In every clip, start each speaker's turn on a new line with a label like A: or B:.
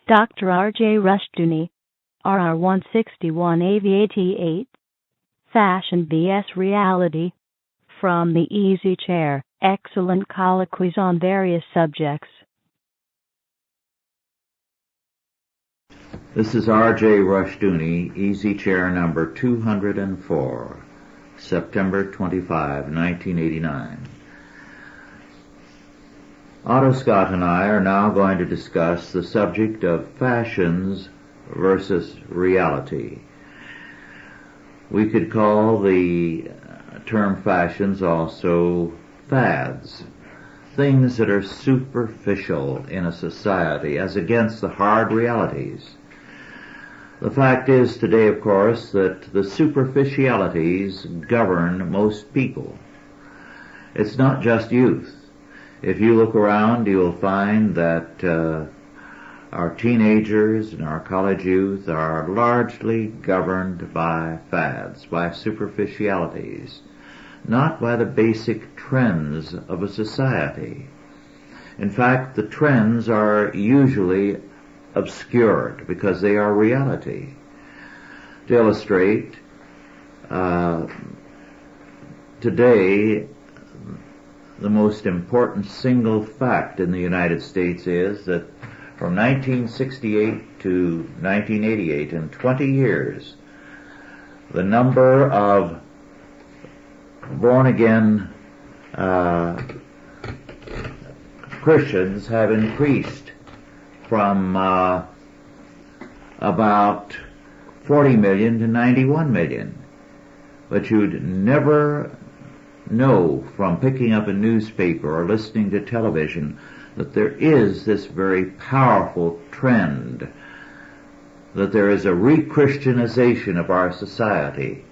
A: Dr. R.J. Rushdoony, RR 161 AV88, Fashion vs. Reality, from the Easy Chair, excellent colloquies on various subjects.
B: This is R.J. Rushdoony, Easy Chair number 204, September 25, 1989. Otto Scott and I are now going to discuss the subject of fashions versus reality. We could call the term fashions also fads, things that are superficial in a society as against the hard realities. The fact is today, of course, that the superficialities govern most people. It's not just youth. If you look around, you'll find that our teenagers and our college youth are largely governed by fads, by superficialities, not by the basic trends of a society. In fact, the trends are usually obscured because they are reality. To illustrate, today, the most important single fact in the United States is that from 1968 to 1988, in 20 years, the number of born-again Christians have increased from about 40 million to 91 million. But you'd never know from picking up a newspaper or listening to television that there is this very powerful trend, that there is a re-Christianization of our society.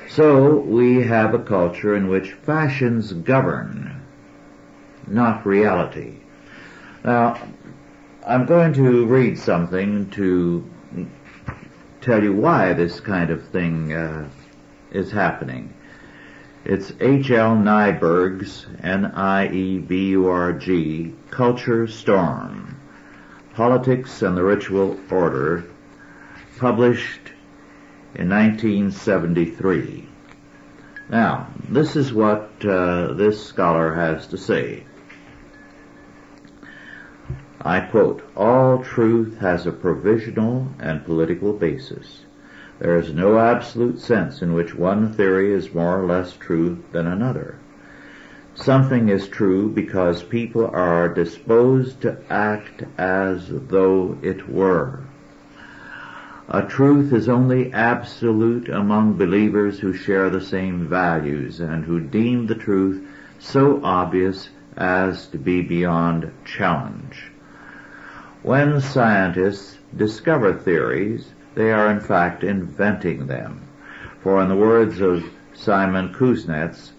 B: So we have a culture in which fashions govern, not reality. Now, I'm going to read something to tell you why this kind of thing is happening. It's H.L. Nieburg's, Nieburg, Culture Storm, Politics and the Ritual Order, published in 1973. Now, this is what this scholar has to say. I quote, "All truth has a provisional and political basis. There is no absolute sense in which one theory is more or less true than another. Something is true because people are disposed to act as though it were. A truth is only absolute among believers who share the same values and who deem the truth so obvious as to be beyond challenge. When scientists discover theories, they are in fact inventing them. For in the words of Simon Kuznets,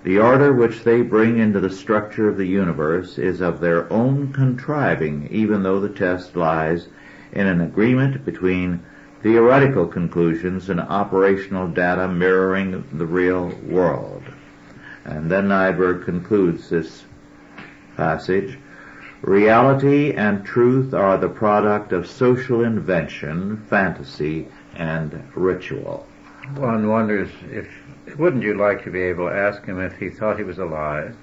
B: the order which they bring into the structure of the universe is of their own contriving, even though the test lies in an agreement between theoretical conclusions and operational data mirroring the real world." And then Nieburg concludes this passage, "Reality and truth are the product of social invention, fantasy, and ritual."
C: One wonders wouldn't you like to be able to ask him if he thought he was alive?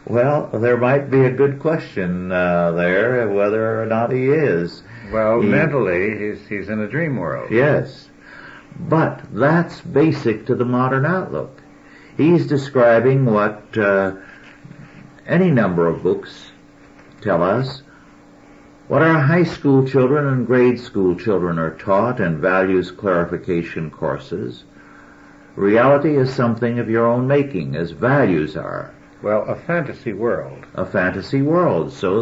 B: Well, there might be a good question there, whether or not he is.
C: Well, mentally, he's in a dream world.
B: Yes, but that's basic to the modern outlook. He's describing what any number of books tell us, what our high school children and grade school children are taught in values clarification courses. Reality is something of your own making, as values are.
C: Well, a fantasy world.
B: A fantasy world. So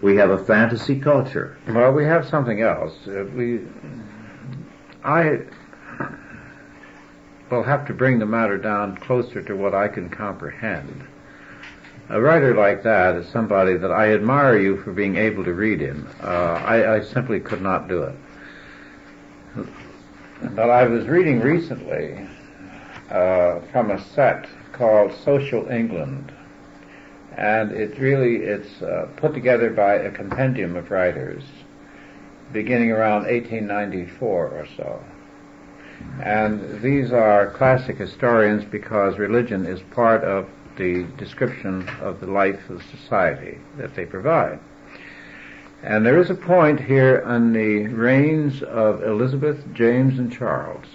B: we have a fantasy culture.
C: Well, we have something else. I will have to bring the matter down closer to what I can comprehend. A writer like that is somebody that I admire you for being able to read him. I simply could not do it. But I was reading recently from a set called Social England, And it's put together by a compendium of writers beginning around 1894 or so. And these are classic historians because religion is part of the description of the life of society that they provide. And there is a point here on the reigns of Elizabeth, James, and Charles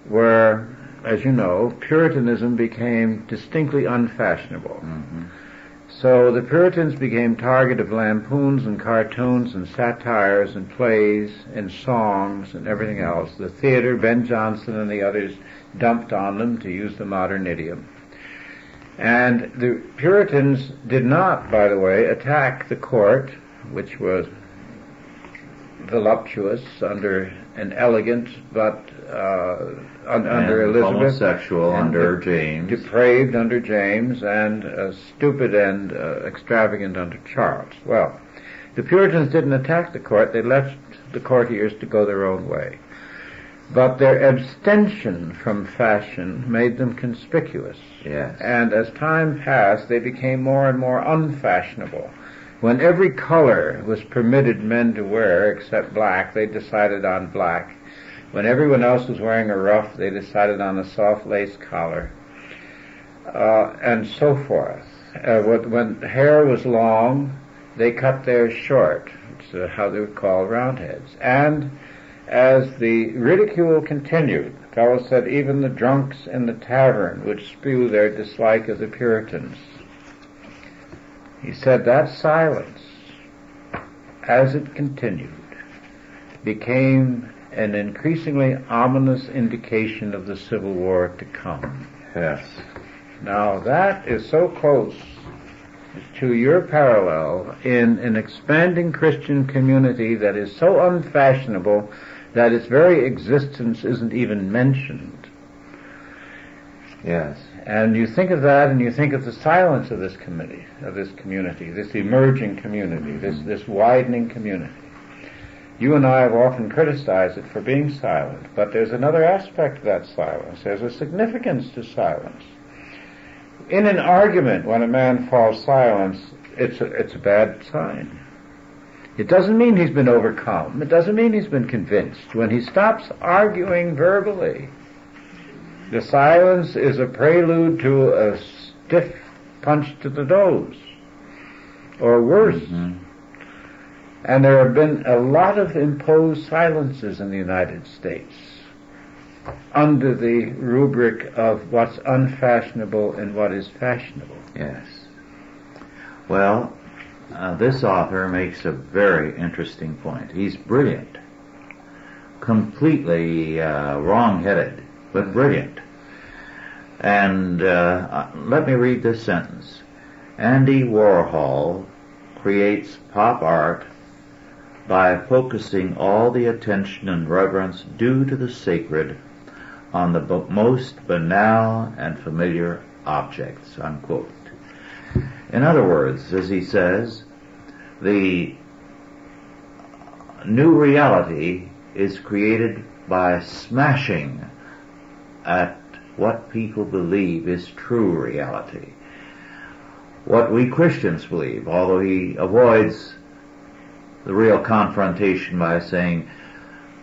C: where, as you know, Puritanism became distinctly unfashionable.
B: Mm-hmm.
C: So the Puritans became target of lampoons and cartoons and satires and plays and songs and everything else. The theater, Ben Jonson and the others dumped on them, to use the modern idiom. And the Puritans did not, by the way, attack the court, which was voluptuous under an elegant but under Elizabeth,
B: homosexual under James,
C: depraved under James, and stupid and extravagant under Charles. Well, the Puritans didn't attack the court; they left the courtiers to go their own way. But their abstention from fashion made them conspicuous.
B: Yes.
C: And as time passed, they became more and more unfashionable. When every color was permitted men to wear except black, they decided on black. When everyone else was wearing a ruff, they decided on a soft lace collar, and so forth. When hair was long, they cut theirs short, which is how they would call roundheads. And as the ridicule continued, fellows said even the drunks in the tavern would spew their dislike of the Puritans. He said that silence, as it continued, became an increasingly ominous indication of the Civil War to come.
B: Yes.
C: Now that is so close to your parallel in an expanding Christian community that is so unfashionable that its very existence isn't even mentioned.
B: Yes.
C: And you think of that, and you think of the silence of this community, this emerging community, this widening community. You and I have often criticized it for being silent, but there's another aspect of that silence. There's a significance to silence. In an argument, when a man falls silent, it's a bad sign. It doesn't mean he's been overcome. It doesn't mean he's been convinced. When he stops arguing verbally, the silence is a prelude to a stiff punch to the nose, or worse.
B: Mm-hmm.
C: And there have been a lot of imposed silences in the United States under the rubric of what's unfashionable and what is fashionable.
B: Yes. Well, this author makes a very interesting point. He's brilliant. Completely wrong-headed, but brilliant. And let me read this sentence. Andy Warhol creates pop art by focusing all the attention and reverence due to the sacred on the most banal and familiar objects, unquote. In other words, as he says, the new reality is created by smashing at what people believe is true reality. What we Christians believe, although he avoids the real confrontation by saying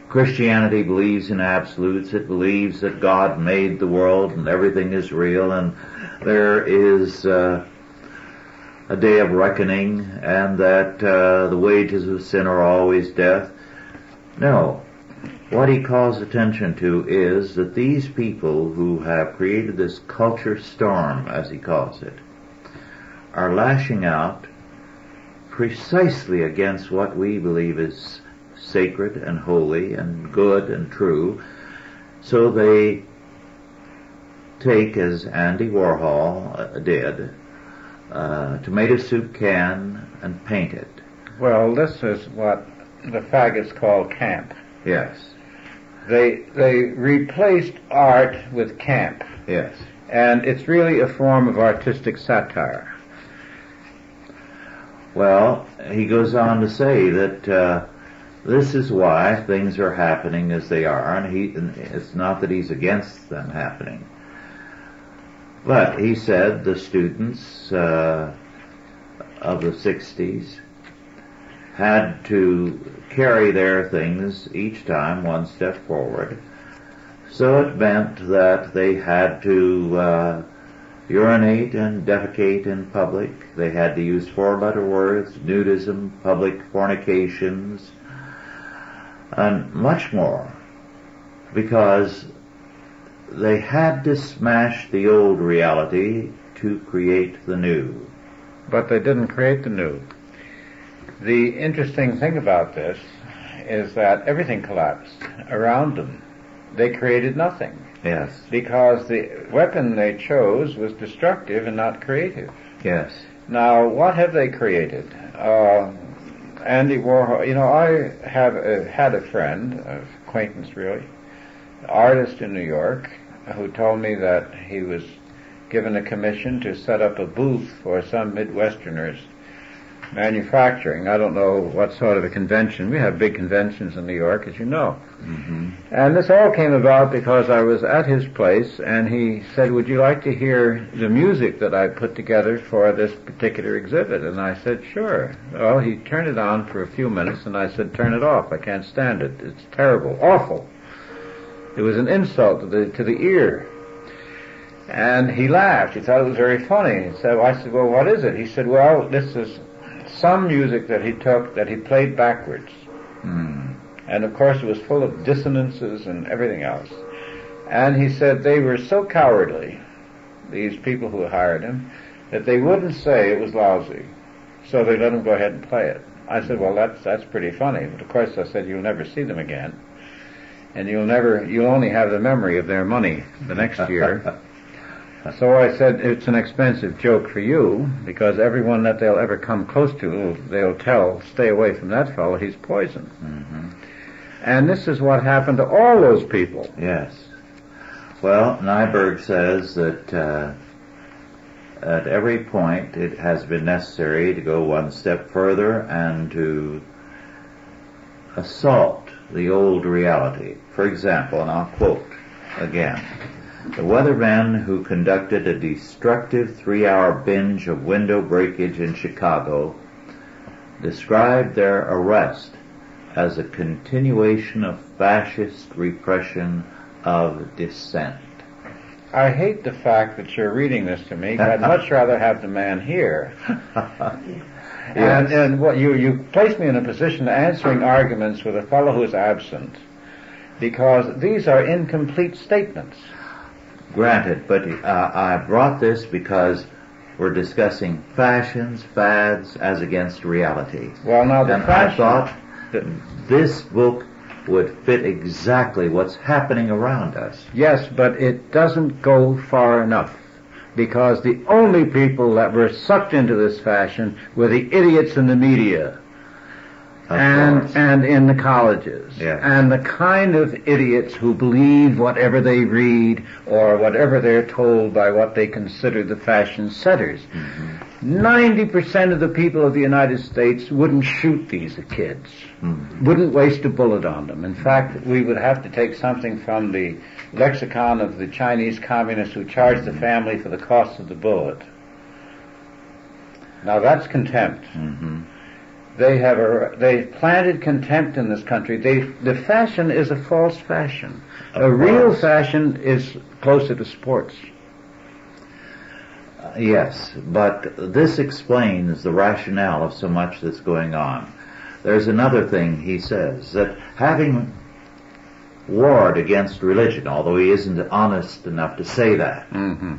B: Christianity believes in absolutes. It believes that God made the world and everything is real and there is a day of reckoning and that the wages of sin are always death. No. What he calls attention to is that these people who have created this culture storm, as he calls it, are lashing out precisely against what we believe is sacred and holy and good and true. So they take, as Andy Warhol did, a tomato soup can and paint it.
C: Well, this is what the faggots call camp.
B: Yes.
C: They replaced art with camp.
B: Yes.
C: And it's really a form of artistic satire.
B: Well, he goes on to say that this is why things are happening as they are, and it's not that he's against them happening. But he said the students of the 60s had to carry their things each time one step forward. So it meant that they had to urinate and defecate in public. They had to use four-letter words, nudism, public fornications, and much more, because they had to smash the old reality to create the new.
C: But they didn't create the new. The interesting thing about this is that everything collapsed around them. They created nothing.
B: Yes.
C: Because the weapon they chose was destructive and not creative.
B: Yes.
C: Now, what have they created? Andy Warhol, I have had a friend, an acquaintance really, an artist in New York, who told me that he was given a commission to set up a booth for some Midwesterners manufacturing. I don't know what sort of a convention. We have big conventions in New York, as you know.
B: Mm-hmm.
C: And this all came about because I was at his place, and he said, would you like to hear the music that I put together for this particular exhibit? And I said, sure. Well, he turned it on for a few minutes, and I said, turn it off. I can't stand it. It's terrible, awful. It was an insult to the ear. And he laughed. He thought it was very funny. So I said, well, what is it? He said, well, this is some music that he took that he played backwards.
B: Mm.
C: And of course it was full of dissonances and everything else. And he said they were so cowardly, these people who hired him, that they wouldn't say it was lousy. So they let him go ahead and play it. I said, well, that's pretty funny. But of course I said, you'll never see them again. And you'll only have the memory of their money the next year. So I said, it's an expensive joke for you, because everyone that they'll ever come close to, they'll tell, stay away from that fellow, he's poison.
B: Mm-hmm.
C: And this is what happened to all those people.
B: Yes. Well, Nyberg says that at every point it has been necessary to go one step further and to assault the old reality. For example, and I'll quote again, the weathermen who conducted a destructive 3-hour binge of window breakage in Chicago described their arrest as a continuation of fascist repression of dissent.
C: I hate the fact that you're reading this to me. I'd much rather have the man here.
B: Yes.
C: And what you place me in a position of answering arguments with a fellow who is absent, because these are incomplete statements.
B: Granted, but I brought this because we're discussing fashions, fads, as against reality.
C: Well, now the fashion,
B: I thought that this book would fit exactly what's happening around us.
C: Yes, but it doesn't go far enough, because the only people that were sucked into this fashion were the idiots in the media. And in the colleges.
B: Yes.
C: And the kind of idiots who believe whatever they read or whatever they're told by what they consider the fashion setters.
B: Mm-hmm.
C: 90% of the people of the United States wouldn't shoot these kids.
B: Mm-hmm.
C: Wouldn't waste a bullet on them. In fact, we would have to take something from the lexicon of the Chinese communists who charge the family for the cost of the bullet. Now that's contempt.
B: Mm-hmm.
C: They planted contempt in this country. The fashion is a false fashion. A real fashion is closer to sports.
B: Yes, but this explains the rationale of so much that's going on. There's another thing he says, that having warred against religion, although he isn't honest enough to say that,
C: Mm-hmm.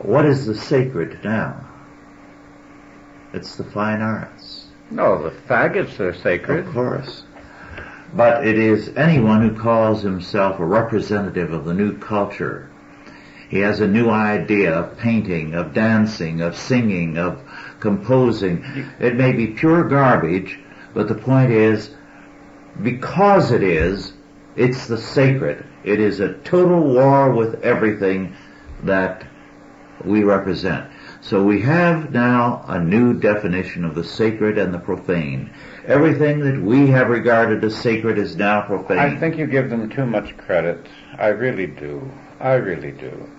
B: What is the sacred now? It's the fine arts.
C: No, the faggots are sacred.
B: Of course. But it is anyone who calls himself a representative of the new culture. He has a new idea of painting, of dancing, of singing, of composing. It may be pure garbage, but the point is, because it's the sacred. It is a total war with everything that we represent. So we have now a new definition of the sacred and the profane. Everything that we have regarded as sacred is now profane.
C: I think you give them too much credit. I really do. I really do.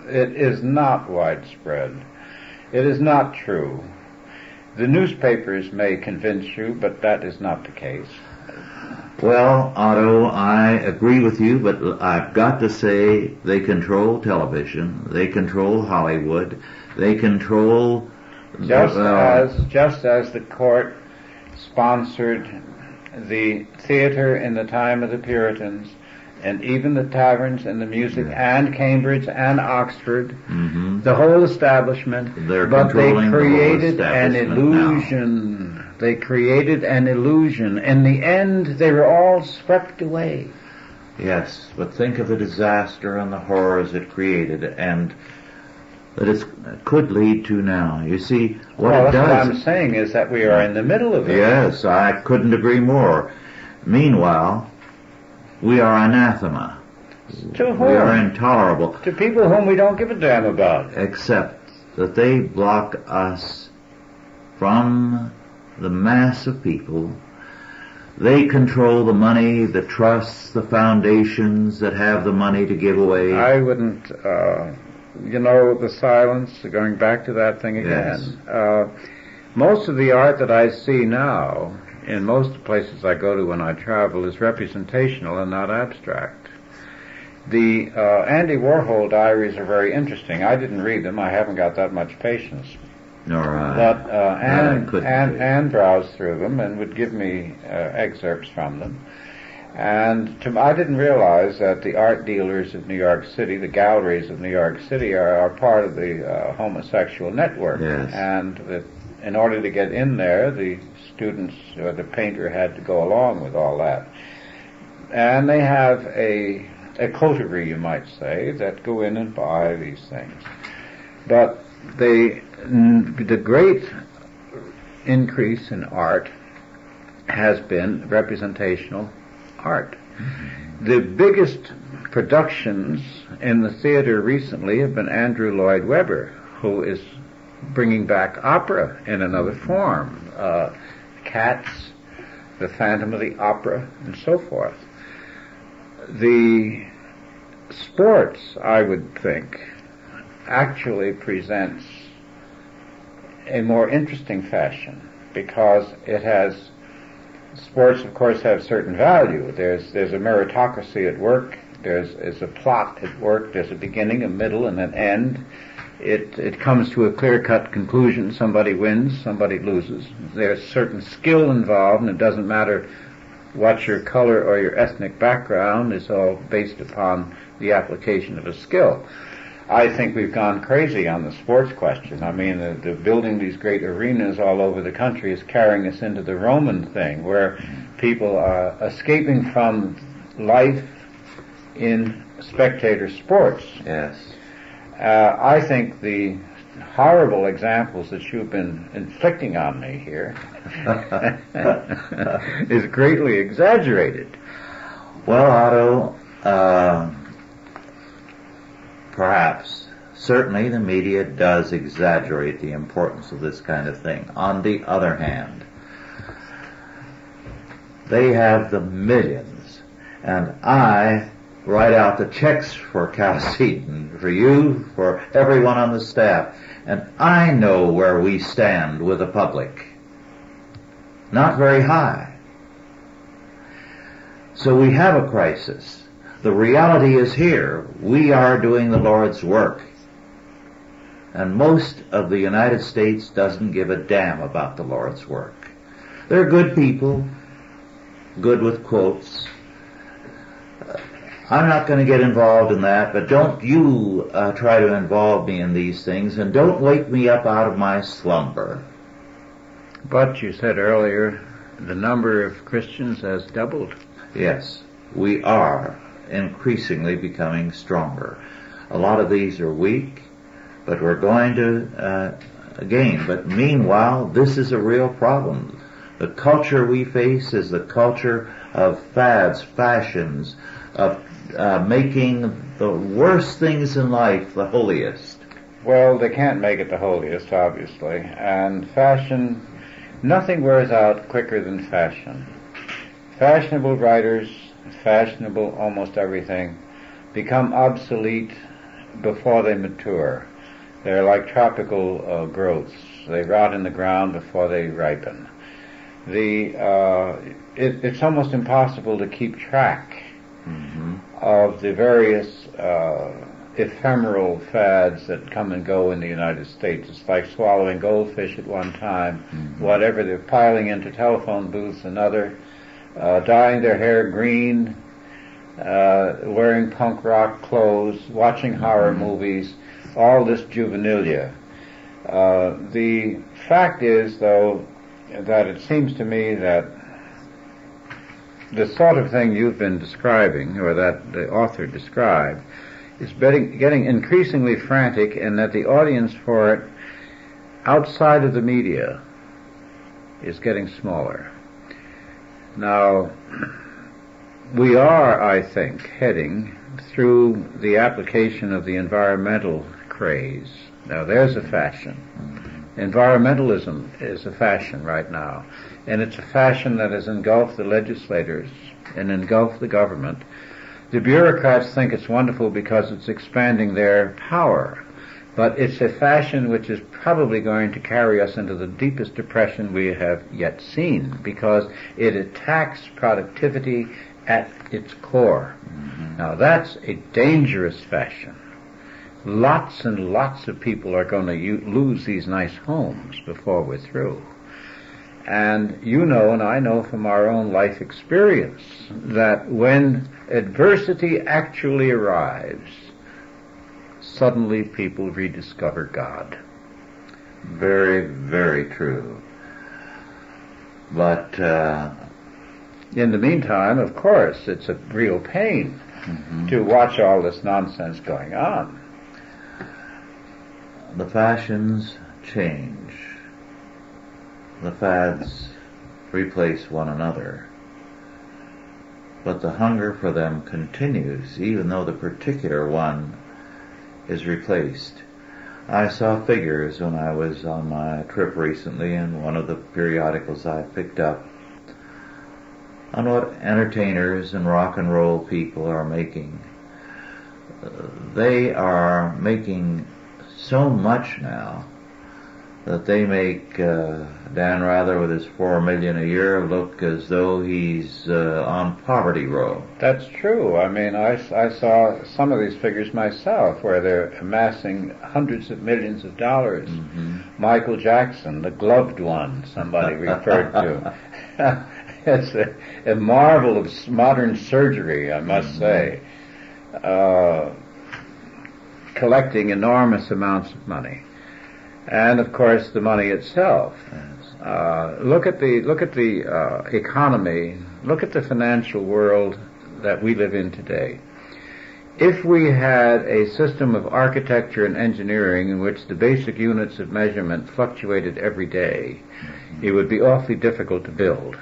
C: It is not widespread. It is not true. The newspapers may convince you, but that is not the case.
B: Well, Otto, I agree with you, but I've got to say they control television, they control Hollywood, they control...
C: Just as the court sponsored the theater in the time of the Puritans, and even the taverns and the music, and Cambridge and Oxford, the whole establishment, but they created an illusion. Now. They created an illusion. In the end, they were all swept away.
B: Yes, but think of the disaster and the horrors it created, and that it could lead to now. You see, what it does...
C: What I'm saying is that we are in the middle of it.
B: Yes, I couldn't agree more. Meanwhile, we are anathema.
C: To whom?
B: We are intolerable.
C: To people whom we don't give a damn about.
B: Except that they block us from the mass of people. They control the money, the trusts, the foundations that have the money to give away.
C: I wouldn't, the silence, going back to that thing again.
B: Yes.
C: Most of the art that I see now, in most places I go to when I travel, is representational and not abstract. The Andy Warhol diaries are very interesting. I didn't read them. I haven't got that much patience.
B: Nor I.
C: But Anne browsed through them and would give me excerpts from them. And I didn't realize that the art dealers of New York City, the galleries of New York City, are part of the homosexual network.
B: Yes.
C: And that in order to get in there, the students or the painter had to go along with all that. And they have a coterie, you might say, that go in and buy these things. But the great increase in art has been representational art. The biggest productions in the theater recently have been Andrew Lloyd Webber, who is bringing back opera in another form. Cats, The Phantom of the Opera, and so forth. The sports, I would think, actually presents a more interesting fashion, because sports, of course, have certain value. There's a meritocracy at work, there's a plot at work, there's a beginning, a middle, and an end. It comes to a clear-cut conclusion. Somebody wins, somebody loses. There's certain skill involved, and it doesn't matter what your color or your ethnic background. It's all based upon the application of a skill. I think we've gone crazy on the sports question. I mean, the building these great arenas all over the country is carrying us into the Roman thing, where people are escaping from life in spectator sports.
B: Yes.
C: I think the horrible examples that you've been inflicting on me here is greatly exaggerated.
B: Well, Otto, perhaps. Certainly the media does exaggerate the importance of this kind of thing. On the other hand, they have the millions, and I write out the checks for Cal Seaton, for you, for everyone on the staff, and I know where we stand with the public. Not very high. So we have a crisis. The reality is here. We are doing the Lord's work. And most of the United States doesn't give a damn about the Lord's work. They're good people, good with quotes. I'm not going to get involved in that, but don't you try to involve me in these things, and don't wake me up out of my slumber.
C: But you said earlier, the number of Christians has doubled.
B: Yes, we are increasingly becoming stronger. A lot of these are weak, but we're going to gain. But meanwhile, this is a real problem. The culture we face is the culture of fads, fashions, of making the worst things in life the holiest.
C: Well, they can't make it the holiest, obviously. And fashion, nothing wears out quicker than fashion. Fashionable writers, fashionable almost everything, become obsolete before they mature. They're like tropical growths. They rot in the ground before they ripen. It's almost impossible to keep track of the various ephemeral fads that come and go in the United States. It's like swallowing goldfish at one time, whatever, they're piling into telephone booths another, dyeing their hair green, wearing punk rock clothes, watching horror movies, all this juvenilia. The fact is, though, that it seems to me that the sort of thing you've been describing, or that the author described, is getting increasingly frantic, and that the audience for it outside of the media is getting smaller. Now, we are, I think, heading through the application of the environmental craze. Now, there's a fashion. Environmentalism is a fashion right now, and it's a fashion that has engulfed the legislators and engulfed the government. The bureaucrats think it's wonderful because it's expanding their power, but it's a fashion which is probably going to carry us into the deepest depression we have yet seen, because it attacks productivity at its core. Now, that's a dangerous fashion. Lots and lots of people are going to lose these nice homes before we're through. And you know, and I know from our own life experience, that when adversity actually arrives, suddenly people rediscover God.
B: Very, very true. But
C: in the meantime, of course, it's a real pain to watch all this nonsense going on.
B: The fashions change. The fads replace one another. But the hunger for them continues, even though the particular one is replaced. I saw figures when I was on my trip recently in one of the periodicals I picked up on what entertainers and rock and roll people are making. They are making so much now that they make Dan Rather with his $4 million a year look as though he's on poverty row.
C: That's true. I mean, I saw some of these figures myself where they're amassing hundreds of millions of dollars. Michael Jackson, the gloved one, somebody referred to. It's a marvel of modern surgery, I must say. Collecting enormous amounts of money. And of course the money itself. Look at the economy. Look at the financial world that we live in today. If we had a system of architecture and engineering in which the basic units of measurement fluctuated every day, it would be awfully difficult to build.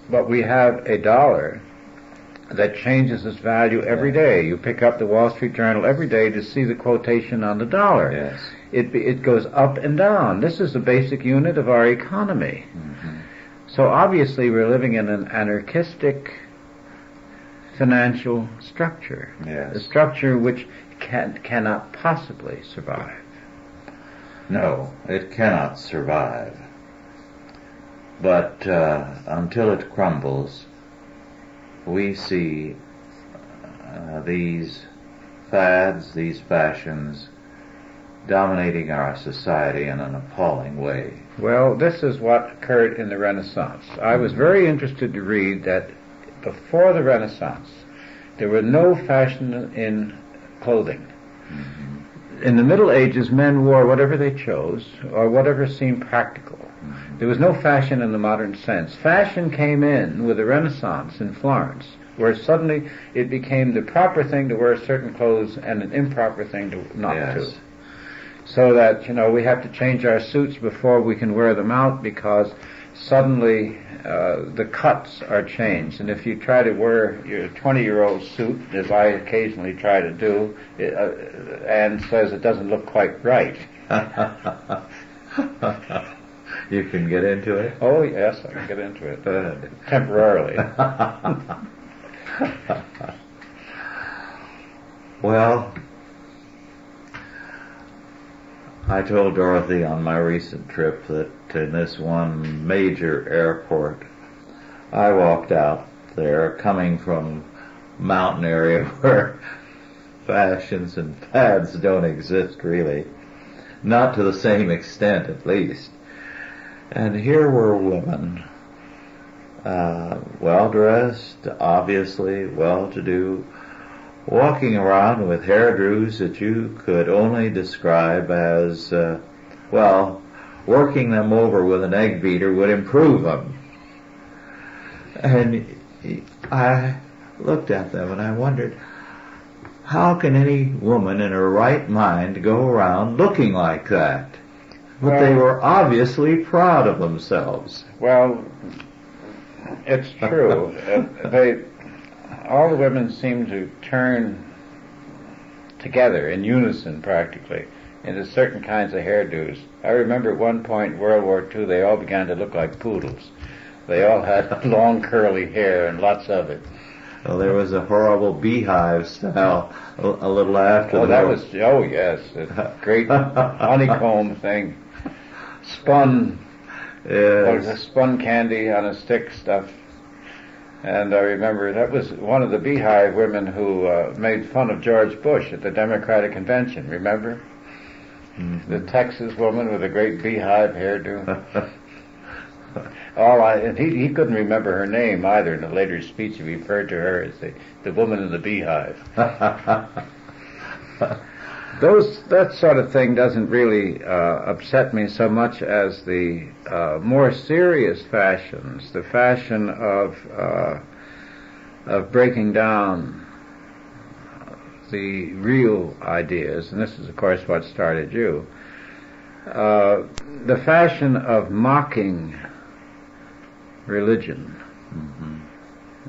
C: But we have a dollar that changes its value every day. You pick up the Wall Street Journal every day to see the quotation on the dollar.
B: Yes.
C: It goes up and down. This is the basic unit of our economy. So obviously we're living in an anarchistic financial structure.
B: Yes.
C: A structure which cannot possibly survive.
B: No, it cannot survive. But until it crumbles, we see these fads, these fashions, dominating our society in an appalling way.
C: Well, this is what occurred in the Renaissance. I was very interested to read that before the Renaissance, there was no fashion in clothing. In the Middle Ages, men wore whatever they chose, or whatever seemed practical. There was no fashion in the modern sense. Fashion came in with the Renaissance in Florence, where suddenly it became the proper thing to wear certain clothes and an improper thing to not to. So that, we have to change our suits before we can wear them out, because suddenly the cuts are changed. And if you try to wear your 20-year-old suit, as I occasionally try to do, and says it doesn't look quite right.
B: You can get into it?
C: Oh, yes, I can get into it. Temporarily.
B: Well, I told Dorothy on my recent trip that in this one major airport, I walked out there coming from a mountain area where fashions and fads don't exist really. Not to the same extent, at least. And here were women, well-dressed, obviously well-to-do, walking around with hairdos that you could only describe as, working them over with an egg beater would improve them. And I looked at them and I wondered, how can any woman in her right mind go around looking like that? But they were obviously proud of themselves.
C: Well, it's true. All the women seem to turn together in unison practically into certain kinds of hairdos. I remember at one point in World War II they all began to look like poodles. They all had long curly hair and lots of it.
B: Well, there was a horrible beehive style a little after
C: that. Yes, a great honeycomb thing. Spun candy on a stick stuff. And I remember that was one of the beehive women who made fun of George Bush at the Democratic Convention, remember? Mm-hmm. The Texas woman with a great beehive hairdo. And he couldn't remember her name either. In a later speech he referred to her as the woman in the beehive. That sort of thing doesn't really upset me so much as the more serious fashions, the fashion of breaking down the real ideas, and this is of course what started you, the fashion of mocking religion. Mm-hmm.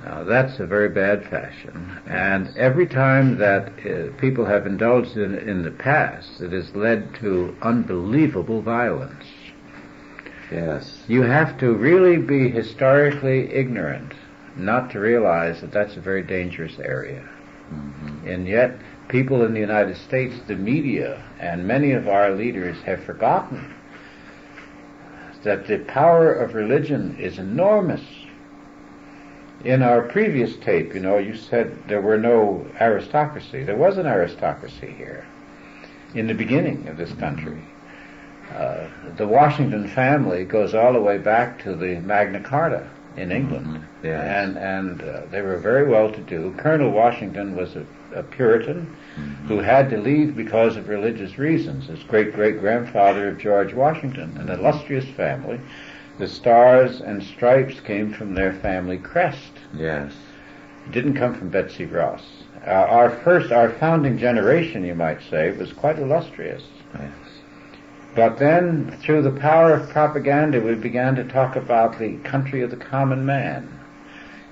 C: Now that's a very bad fashion, and every time that people have indulged in the past, it has led to unbelievable violence.
B: Yes.
C: You have to really be historically ignorant not to realize that that's a very dangerous area. Mm-hmm. And yet, people in the United States, the media, and many of our leaders have forgotten that the power of religion is enormous. In our previous tape, you said there were no aristocracy. There was an aristocracy here in the beginning of this country. The Washington family goes all the way back to the Magna Carta in England. Mm-hmm. Yes. And they were very well-to-do. Colonel Washington was a Puritan who had to leave because of religious reasons. His great-great-grandfather of George Washington, an illustrious family. The stars and stripes came from their family crest.
B: Yes.
C: It didn't come from Betsy Ross. Our founding generation, you might say, was quite illustrious.
B: Yes.
C: But then, through the power of propaganda, we began to talk about the country of the common man.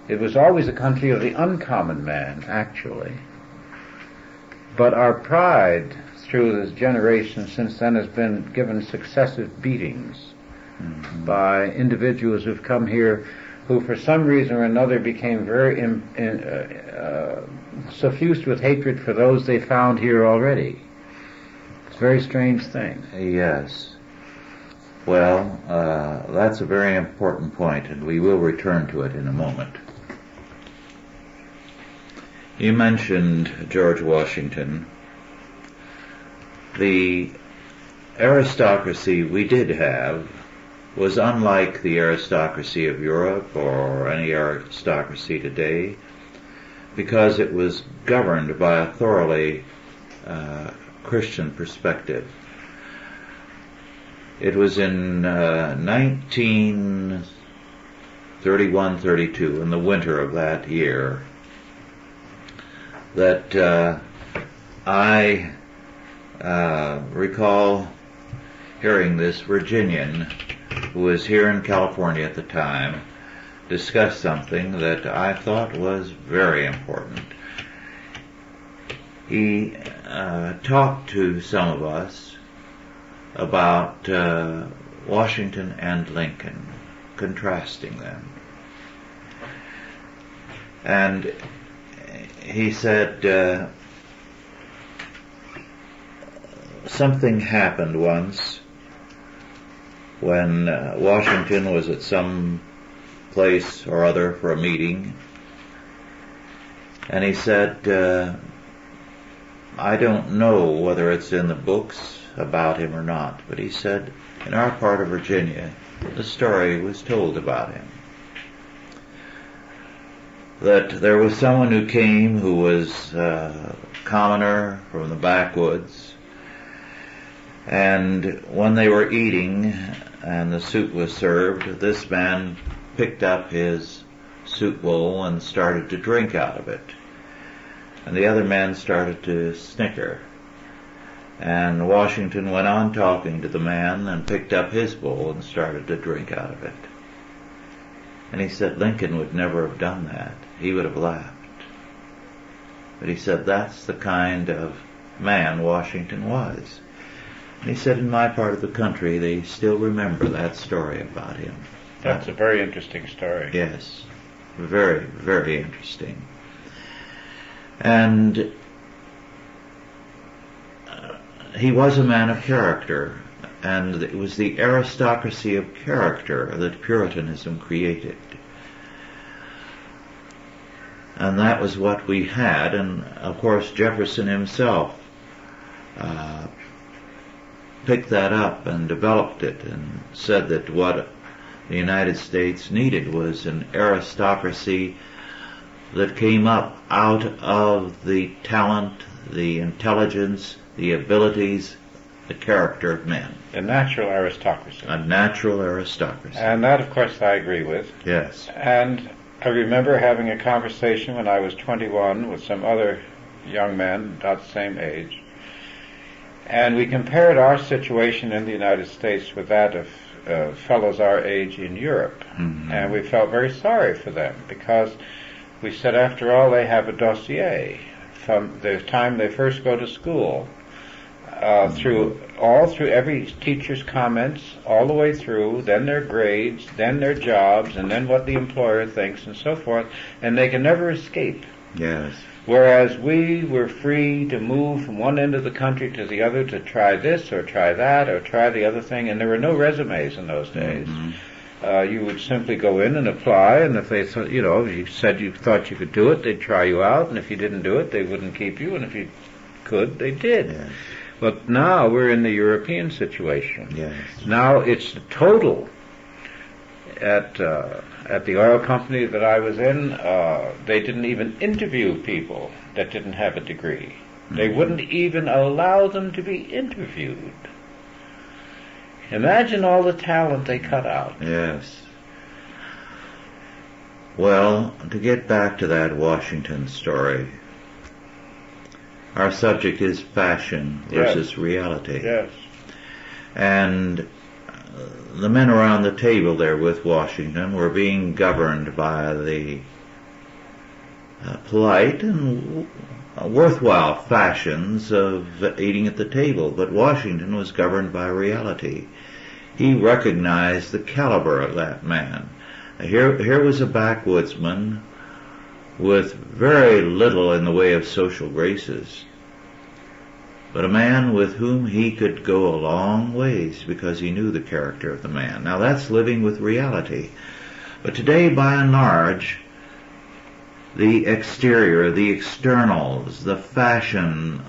C: It was always a country of the uncommon man, actually. But our pride, through this generation since then, has been given successive beatings. Mm-hmm. By individuals who've come here who for some reason or another became very suffused with hatred for those they found here already. It's a very strange thing.
B: Yes. Well, that's a very important point, and we will return to it in a moment. You mentioned George Washington. The aristocracy we did have was unlike the aristocracy of Europe or any aristocracy today because it was governed by a thoroughly Christian perspective. It was in 1931-32, in the winter of that year, that I recall hearing this Virginian who was here in California at the time discuss something that I thought was very important. He talked to some of us about Washington and Lincoln, contrasting them. And he said, something happened once when Washington was at some place or other for a meeting, and he said, I don't know whether it's in the books about him or not, but he said, in our part of Virginia, the story was told about him. That there was someone who came who was a commoner from the backwoods, and when they were eating and the soup was served, this man picked up his soup bowl and started to drink out of it. And the other man started to snicker. And Washington went on talking to the man and picked up his bowl and started to drink out of it. And he said Lincoln would never have done that. He would have laughed. But he said that's the kind of man Washington was. And he said in my part of the country they still remember that story about him.
C: That's a very interesting story.
B: Yes. Very, very interesting. And he was a man of character, and it was the aristocracy of character that Puritanism created. And that was what we had, and of course Jefferson himself picked that up and developed it and said that what the United States needed was an aristocracy that came up out of the talent, the intelligence, the abilities, the character of men.
C: A natural aristocracy.
B: A natural aristocracy.
C: And that, of course, I agree with.
B: Yes.
C: And I remember having a conversation when I was 21 with some other young men about the same age. And we compared our situation in the United States with that of fellows our age in Europe.
B: Mm-hmm.
C: And we felt very sorry for them because we said, after all, they have a dossier from the time they first go to school, through every teacher's comments, all the way through, then their grades, then their jobs, and then what the employer thinks, and so forth, and they can never escape.
B: Yes.
C: Whereas we were free to move from one end of the country to the other to try this or try that or try the other thing, and there were no resumes in those days.
B: Mm-hmm.
C: You would simply go in and apply, and if they thought, you said you thought you could do it, they'd try you out, and if you didn't do it, they wouldn't keep you, and if you could, they did.
B: Yes.
C: But now we're in the European situation.
B: Yes.
C: Now it's the total. At the oil company that I was in, they didn't even interview people that didn't have a degree. Mm-hmm. They wouldn't even allow them to be interviewed. Imagine all the talent they cut out.
B: Yes. Well, to get back to that Washington story, our subject is fashion versus reality.
C: Yes.
B: And the men around the table there with Washington were being governed by the polite and worthwhile fashions of eating at the table, but Washington was governed by reality. He recognized the caliber of that man. Here was a backwoodsman with very little in the way of social graces, but a man with whom he could go a long ways because he knew the character of the man. Now that's living with reality. But today, by and large, the exterior, the externals, the fashion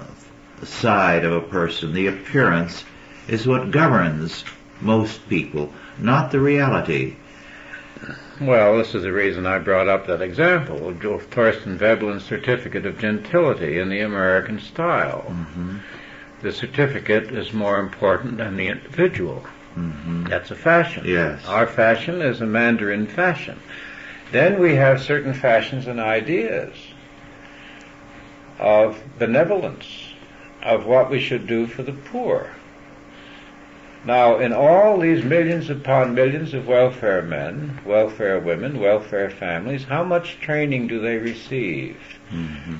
B: side of a person, the appearance, is what governs most people, not the reality.
C: Well, this is the reason I brought up that example of Thorsten Veblen's Certificate of Gentility in the American style.
B: Mm-hmm.
C: The certificate is more important than the individual.
B: Mm-hmm.
C: That's a fashion.
B: Yes.
C: Our fashion is a Mandarin fashion. Then we have certain fashions and ideas of benevolence, of what we should do for the poor. Now, in all these millions upon millions of welfare men, welfare women, welfare families, how much training do they receive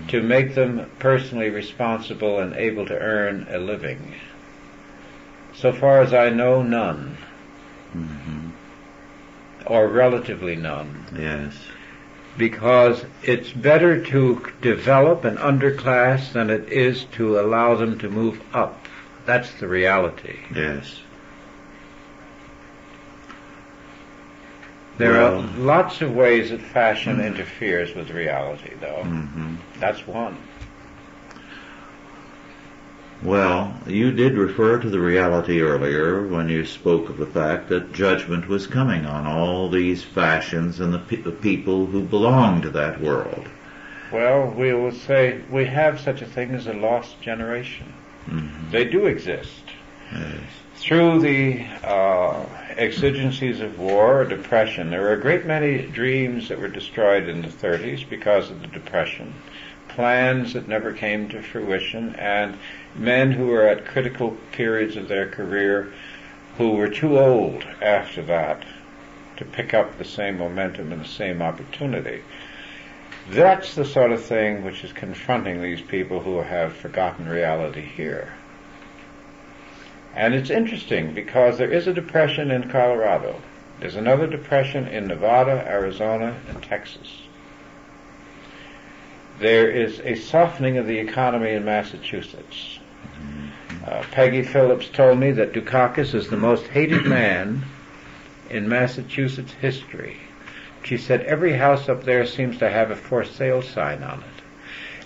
C: to make them personally responsible and able to earn a living? So far as I know, none.
B: Mm-hmm.
C: Or relatively none.
B: Yes.
C: Because it's better to develop an underclass than it is to allow them to move up That's the reality.
B: Yes.
C: There are lots of ways that fashion interferes with reality, though.
B: Mm-hmm.
C: That's one.
B: Well, you did refer to the reality earlier when you spoke of the fact that judgment was coming on all these fashions and the people who belong to that world.
C: Well, we will say we have such a thing as a lost generation.
B: Mm-hmm.
C: They do exist.
B: Yes.
C: Through the exigencies of war or depression, there were a great many dreams that were destroyed in the 30s because of the depression, plans that never came to fruition, and men who were at critical periods of their career who were too old after that to pick up the same momentum and the same opportunity. That's the sort of thing which is confronting these people who have forgotten reality here. And it's interesting because there is a depression in Colorado. There's another depression in Nevada, Arizona, and Texas. There is a softening of the economy in Massachusetts. Peggy Phillips told me that Dukakis is the most hated man in Massachusetts history. She said every house up there seems to have a for sale sign on it.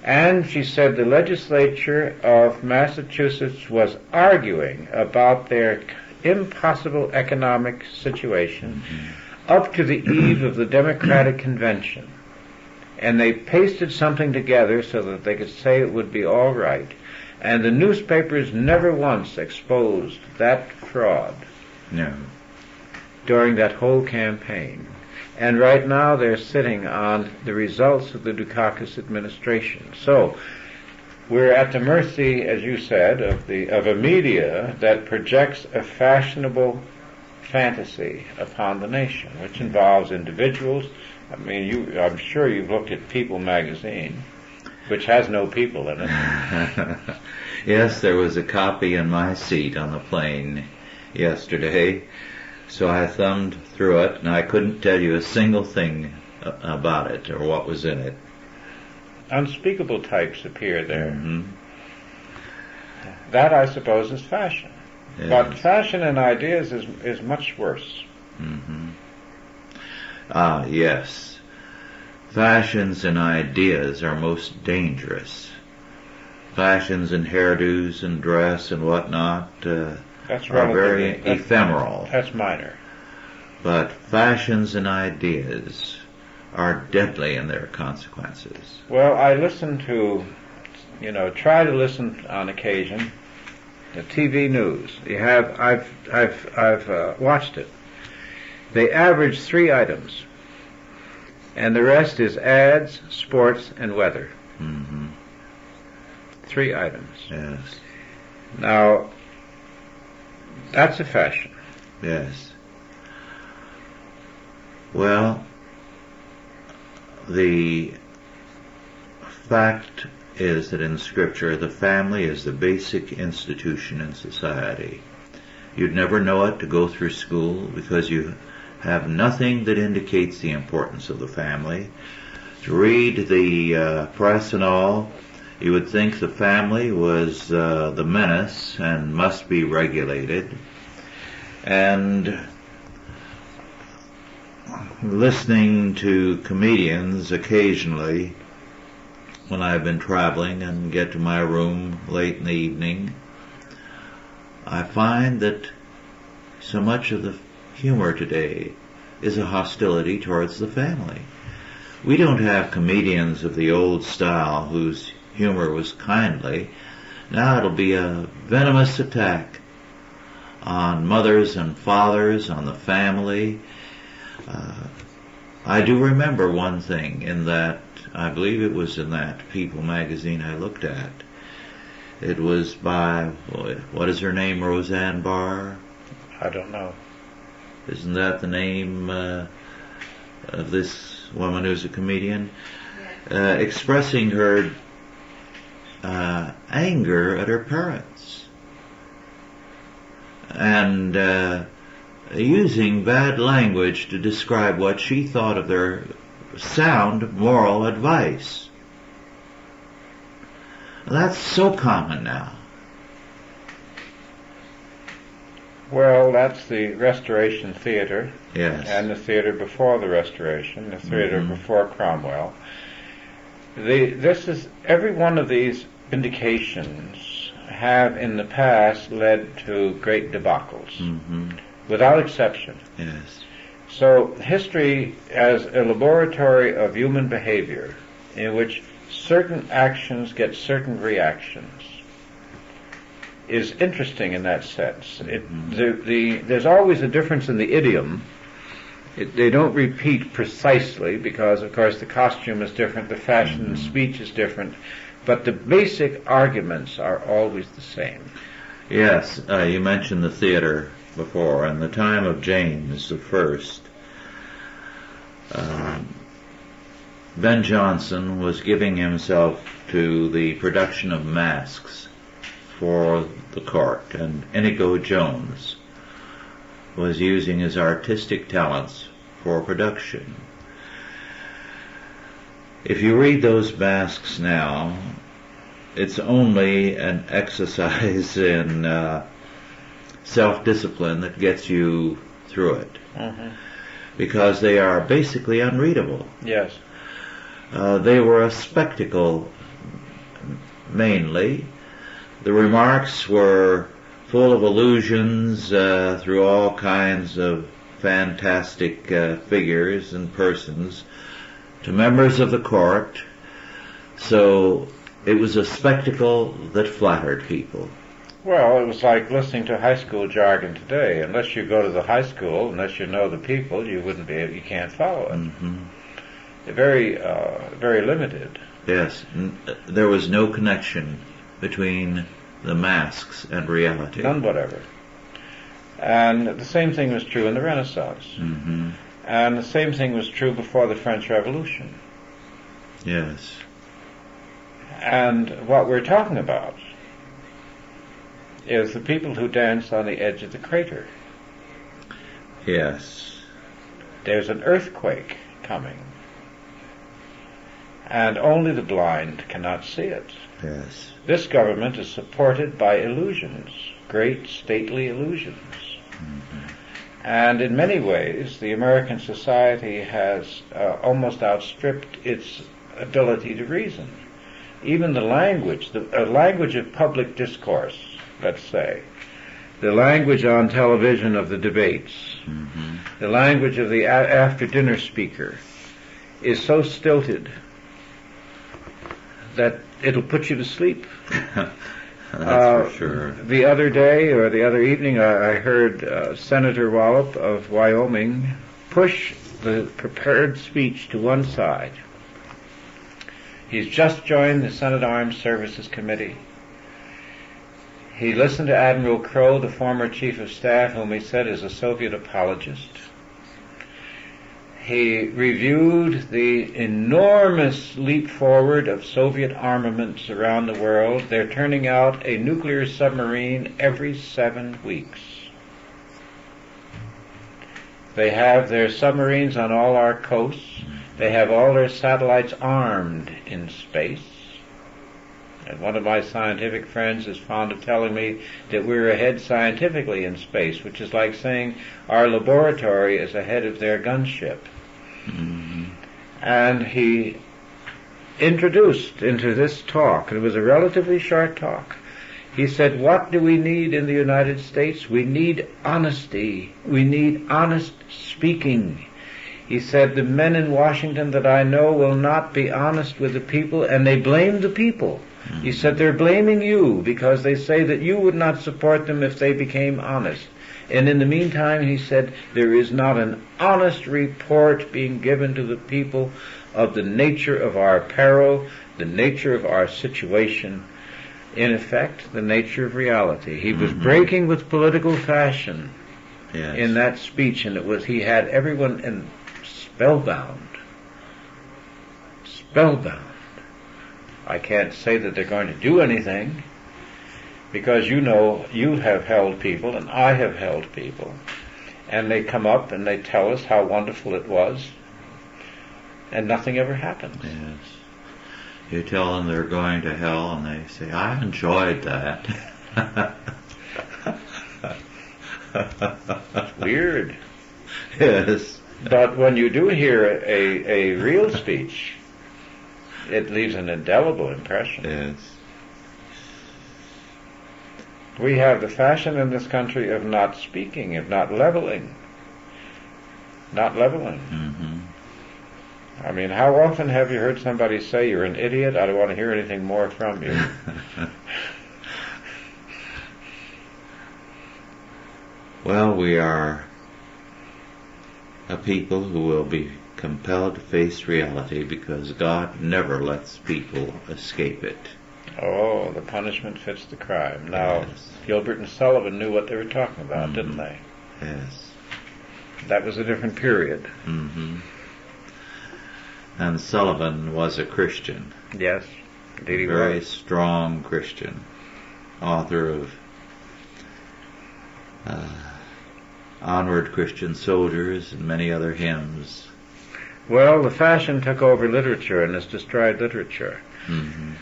C: And she said the legislature of Massachusetts was arguing about their impossible economic situation up to the eve of the Democratic convention. And they pasted something together so that they could say it would be all right. And the newspapers never once exposed that fraud.
B: No.
C: During that whole campaign. And right now they're sitting on the results of the Dukakis administration. So we're at the mercy, as you said, of a media that projects a fashionable fantasy upon the nation, which involves individuals. I mean, I'm sure you've looked at People magazine, which has no people in it.
B: Yes, there was a copy in my seat on the plane yesterday. So I thumbed through it, and I couldn't tell you a single thing about it or what was in it.
C: Unspeakable types appear there.
B: Mm-hmm.
C: That, I suppose, is fashion.
B: Yes.
C: But fashion and ideas is much worse.
B: Mm-hmm. Yes. Fashions and ideas are most dangerous. Fashions and hairdos and dress and whatnot
C: That's
B: are very
C: relatively-
B: ephemeral.
C: That's minor.
B: But fashions and ideas are deadly in their consequences.
C: Well, I listen to, try to listen on occasion, the TV news. I've watched it. They average 3 items, and the rest is ads, sports, and weather.
B: Mm-hmm.
C: 3 items.
B: Yes.
C: Now, that's a fashion.
B: Yes. Well, the fact is that in Scripture the family is the basic institution in society. You'd never know it to go through school because you have nothing that indicates the importance of the family. To read the press and all, you would think the family was the menace and must be regulated. And listening to comedians occasionally when I've been traveling and get to my room late in the evening, I find that so much of the humor today is a hostility towards the family. We don't have comedians of the old style whose humor was kindly. Now it'll be a venomous attack on mothers and fathers, on the family. I do remember one thing in that, I believe it was in that People magazine I looked at. It was by, what is her name, Roseanne Barr?
C: I don't know.
B: Isn't that the name of this woman who's a comedian? Expressing her anger at her parents. And using bad language to describe what she thought of their sound moral advice. That's so common now.
C: Well, that's the Restoration Theatre.
B: Yes.
C: And the theatre before the Restoration, the theatre before Cromwell. Every one of these indications have in the past led to great debacles, without exception.
B: Yes.
C: So history as a laboratory of human behavior in which certain actions get certain reactions is interesting in that sense. There's always a difference in the idiom. They don't repeat precisely because, of course, the costume is different, the fashion and speech is different, but the basic arguments are always the same.
B: Yes, you mentioned the theater before. In the time of James I, Ben Jonson was giving himself to the production of masks for the court, and Inigo Jones was using his artistic talents for production. If you read those masks now, it's only an exercise in self-discipline that gets you through it, because they are basically unreadable.
C: Yes.
B: They were a spectacle, mainly. The remarks were full of allusions through all kinds of fantastic figures and persons to members of the court. So it was a spectacle that flattered people.
C: Well, it was like listening to high school jargon today. Unless you go to the high school, unless you know the people, you can't follow it. Very, very limited.
B: Yes, there was no connection between the masks and reality.
C: None whatever. And the same thing was true in the Renaissance. And the same thing was true before the French Revolution.
B: Yes.
C: And what we're talking about is the people who dance on the edge of the crater.
B: Yes.
C: There's an earthquake coming, and only the blind cannot see it.
B: Yes.
C: This government is supported by illusions, great stately illusions. And in many ways, the American society has almost outstripped its ability to reason. Even the language, the language of public discourse, let's say, the language on television of the debates, the language of the after-dinner speaker, is so stilted that it'll put you to sleep.
B: That's for sure.
C: The other day, or the other evening, I heard Senator Wallop of Wyoming push the prepared speech to one side. He's just joined the Senate Armed Services Committee. He listened to Admiral Crowe, the former Chief of Staff, whom he said is a Soviet apologist. He reviewed the enormous leap forward of Soviet armaments around the world. They're turning out a nuclear submarine every 7 weeks. They have their submarines on all our coasts. They have all their satellites armed in space. And one of my scientific friends is fond of telling me that we're ahead scientifically in space, which is like saying our laboratory is ahead of their gunship. And he introduced into this talk, and it was a relatively short talk, he said, what do we need in the United States? We need honesty. We need honest speaking. He said, the men in Washington that I know will not be honest with the people, and they blame the people. He said, they're blaming you because they say that you would not support them if they became honest. And in the meantime, he said, there is not an honest report being given to the people of the nature of our peril, the nature of our situation, in effect, the nature of reality. He was breaking with political fashion in that speech, and he had everyone spellbound. Spellbound. I can't say that they're going to do anything, because you know you have held people and I have held people, and they come up and they tell us how wonderful it was, and nothing ever happens.
B: Yes. You tell them they're going to hell and they say, I enjoyed that.
C: It's weird.
B: Yes.
C: But when you do hear a real speech, it leaves an indelible impression.
B: Yes.
C: We have the fashion in this country of not speaking, of not leveling. Not leveling.
B: Mm-hmm.
C: I mean, how often have you heard somebody say, "You're an idiot, I don't want to hear anything more from you"?
B: Well, we are a people who will be compelled to face reality because God never lets people escape it.
C: Oh, the punishment fits the crime. Now,
B: Yes.
C: Gilbert and Sullivan knew what they were talking about,
B: Mm-hmm.
C: didn't they?
B: Yes.
C: That was a different period.
B: Mm-hmm. And Sullivan was a Christian.
C: Yes, indeed he
B: Very
C: was.
B: strong Christian. Author of Onward Christian Soldiers and many other hymns.
C: Well, the fashion took over literature and has destroyed literature.
B: Mm-hmm.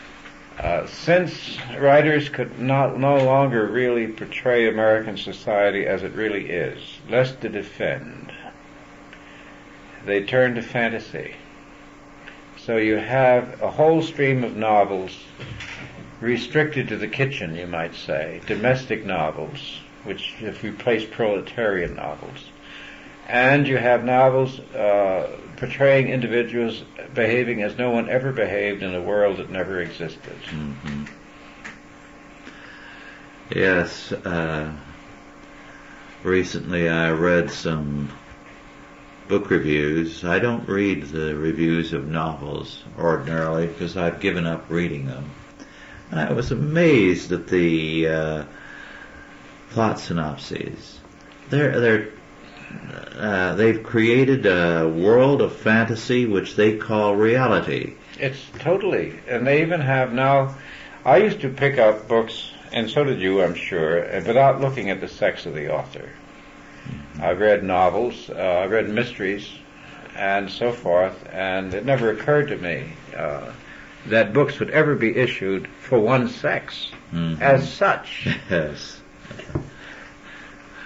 C: Since writers could no longer really portray American society as it really is, less to defend, they turned to fantasy. So you have a whole stream of novels restricted to the kitchen, you might say, domestic novels, which have replaced proletarian novels. And you have novels portraying individuals behaving as no one ever behaved in a world that never existed.
B: Mm-hmm. Yes, recently I read some book reviews. I don't read the reviews of novels ordinarily because I've given up reading them. And I was amazed at the plot synopses. They've created a world of fantasy which they call reality.
C: It's totally, and they even have now, I used to pick up books, and so did you, I'm sure, without looking at the sex of the author. Mm-hmm. I've read novels, I've read mysteries, and so forth, and it never occurred to me that books would ever be issued for one sex,
B: mm-hmm.
C: as such.
B: Yes.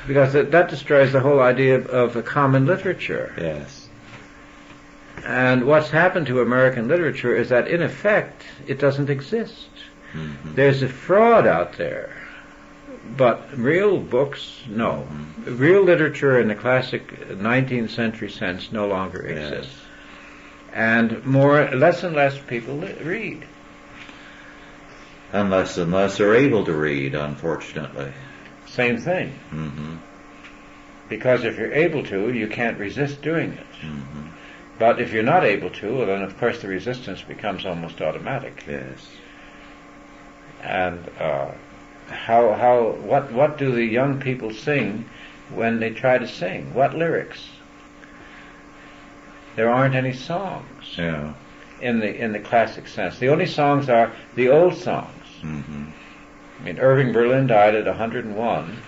C: Because that destroys the whole idea of a common literature.
B: Yes.
C: And what's happened to American literature is that, in effect, it doesn't exist.
B: Mm-hmm.
C: There's a fraud out there, but real books, no.
B: Mm-hmm.
C: Real literature in the classic 19th century sense no longer exists.
B: Yes.
C: And less and less people read.
B: And less are able to read, unfortunately.
C: Same thing.
B: Mm-hmm.
C: Because if you're able to, you can't resist doing it.
B: Mm-hmm.
C: But if you're not able to, well, then of course the resistance becomes almost automatic.
B: Yes.
C: And what do the young people sing when they try to sing? What lyrics? There aren't any songs.
B: Yeah.
C: In the classic sense. The only songs are the old songs.
B: Mm-hmm.
C: I mean, Irving Berlin died at 101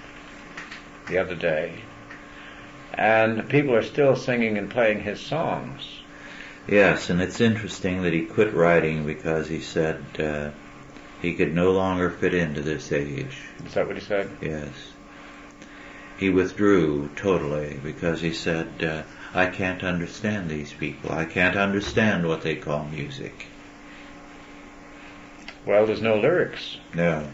C: the other day, and people are still singing and playing his songs.
B: Yes, and it's interesting that he quit writing because he said he could no longer fit into this age.
C: Is that what he said?
B: Yes. He withdrew totally because he said, I can't understand these people. I can't understand what they call music.
C: Well, there's no lyrics.
B: No.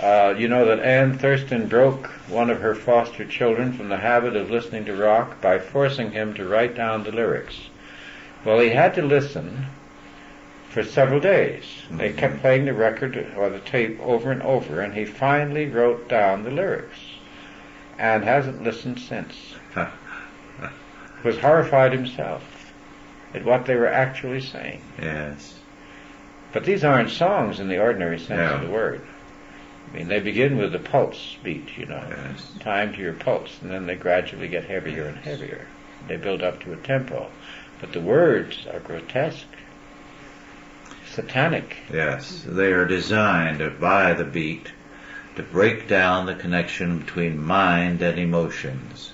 C: You know that Anne Thurston broke one of her foster children from the habit of listening to rock by forcing him to write down the lyrics. Well, he had to listen for several days. Mm-hmm. They kept playing the record or the tape over and over, and he finally wrote down the lyrics and hasn't listened since. Was horrified himself at what they were actually saying.
B: Yes.
C: But these aren't songs in the ordinary sense of the word. I mean, they begin with the pulse beat, you know,
B: yes.
C: Time to your pulse, and then they gradually get heavier and heavier. They build up to a tempo. But the words are grotesque, satanic.
B: Yes, they are designed by the beat to break down the connection between mind and emotions,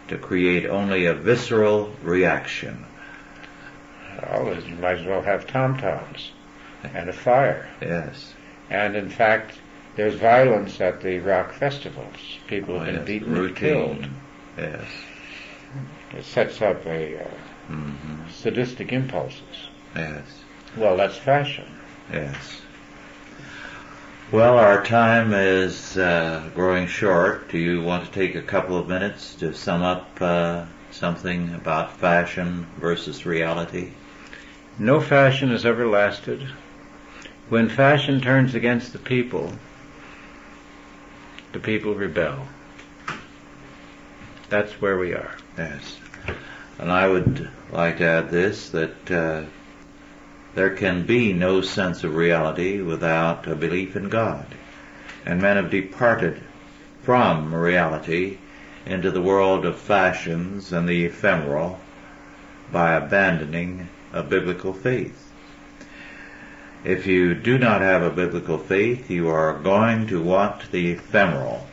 B: to create only a visceral reaction.
C: Oh, you might as well have tom-toms and a fire.
B: Yes.
C: And in fact, There's violence at the rock festivals. People have been beaten and killed.
B: Yes.
C: It sets up a sadistic impulses.
B: Yes.
C: Well, that's fashion.
B: Yes. Well, our time is growing short. Do you want to take a couple of minutes to sum up something about fashion versus reality?
C: No fashion has ever lasted. When fashion turns against the people rebel. That's where we are.
B: Yes. And I would like to add this, that there can be no sense of reality without a belief in God. And men have departed from reality into the world of fashions and the ephemeral by abandoning a biblical faith. If you do not have a biblical faith, you are going to want the ephemeral.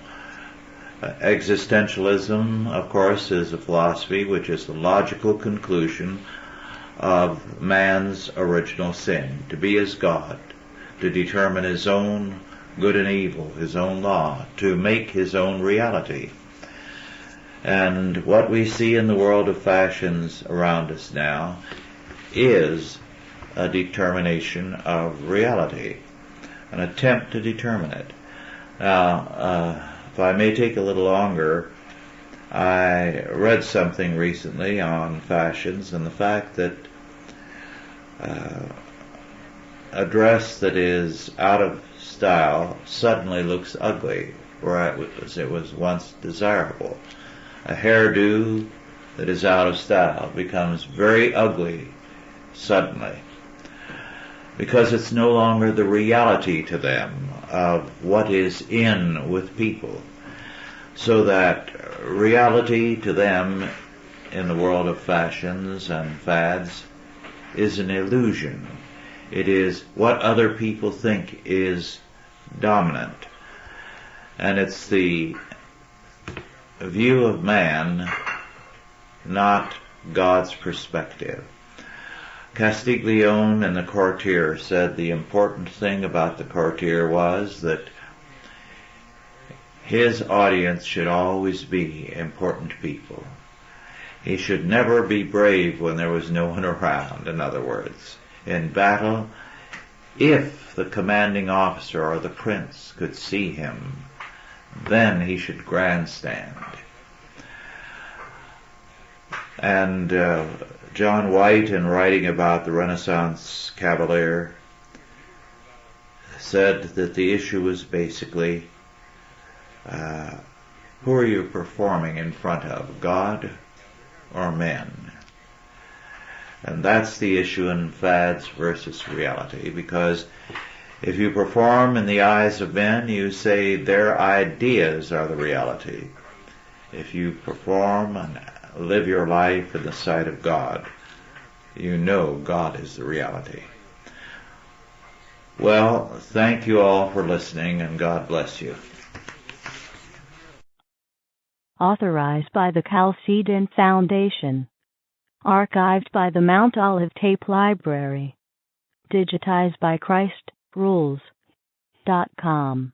B: Existentialism, of course, is a philosophy which is the logical conclusion of man's original sin, to be as God, to determine his own good and evil, his own law, to make his own reality. And what we see in the world of fashions around us now is a determination of reality, an attempt to determine it. Now, if I may take a little longer, I read something recently on fashions and the fact that a dress that is out of style suddenly looks ugly, whereas it was once desirable. A hairdo that is out of style becomes very ugly suddenly, because it's no longer the reality to them of what is in with people. So that reality to them in the world of fashions and fads is an illusion. It is what other people think is dominant. And it's the view of man, not God's perspective. Castiglione in the Courtier said the important thing about the Courtier was that his audience should always be important people. He should never be brave when there was no one around, in other words. In battle, if the commanding officer or the prince could see him, then he should grandstand. And John White, in writing about the Renaissance cavalier, said that the issue was basically, who are you performing in front of, God or men? And that's the issue in fads versus reality, because if you perform in the eyes of men, you say their ideas are the reality. If you perform and live your life in the sight of God, you know God is the reality. Well, thank you all for listening, and God bless you.
A: Authorized by the Chalcedon Foundation. Archived by the Mount Olive Tape Library. Digitized by ChristRules.com.